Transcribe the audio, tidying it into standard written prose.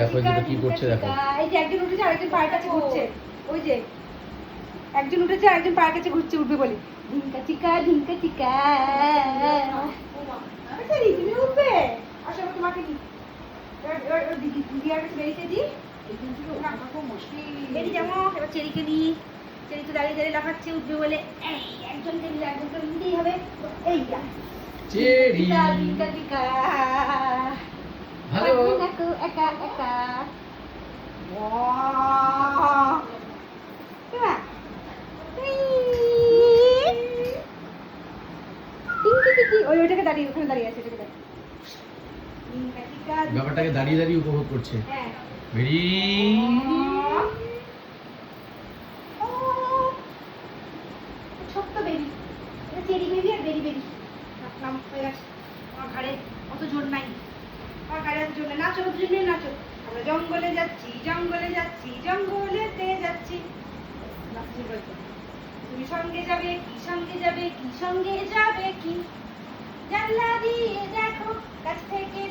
দেখো যেটা কি করছে দেখো। এই যে একজন উঠেছে আরেকজন পায়ের কাছে ঘুরছে, ওই যে একজন উঠেছে আরেকজন পায়ের কাছে ঘুরছে, উঠবে বলে ঢিঙ্কা চিকা ঢিঙ্কা চিকা। আচ্ছা তুমি উঠবে, আসো তোমাকে দিদি দিদি আর কাছে বেরিয়ে দিই, বেরিয়ে যাবো এবার। চেরিকে নিই, চেরি তো দাঁড়িয়ে দাঁড়িয়ে লাফাচ্ছে উঠবে বলে, এই একজনকে নিলে একজনকে নিতেই হবে। এই যা চেরি ঢিঙ্কা চিকা ভালো একা একা। ওই ওইটাকে দাঁড়িয়ে ওখানে দাঁড়িয়ে আছে, ওটাকে ব্যাপারটাকে দাঁড়িয়ে দাঁড়িয়ে উপভোগ করছে। হ্যাঁ ভেরি ছোট্ট বেবি, এটা চেরি বেবি আর বেরি বেবি। নাম হয়ে গেছে, আমার ঘাড়ে অত জোর নাই, আমার ঘাড়ে অত জোর নেই। নাচো দুজনে নাচো, আমরা জঙ্গলে যাচ্ছি জঙ্গলে যাচ্ছি জঙ্গলেতে যাচ্ছি। নাচছি বলতো, তুমি সঙ্গে যাবে কি সঙ্গে যাবে কি সঙ্গে যাবে কি, জানলা দিয়ে দেখো কাছ থেকে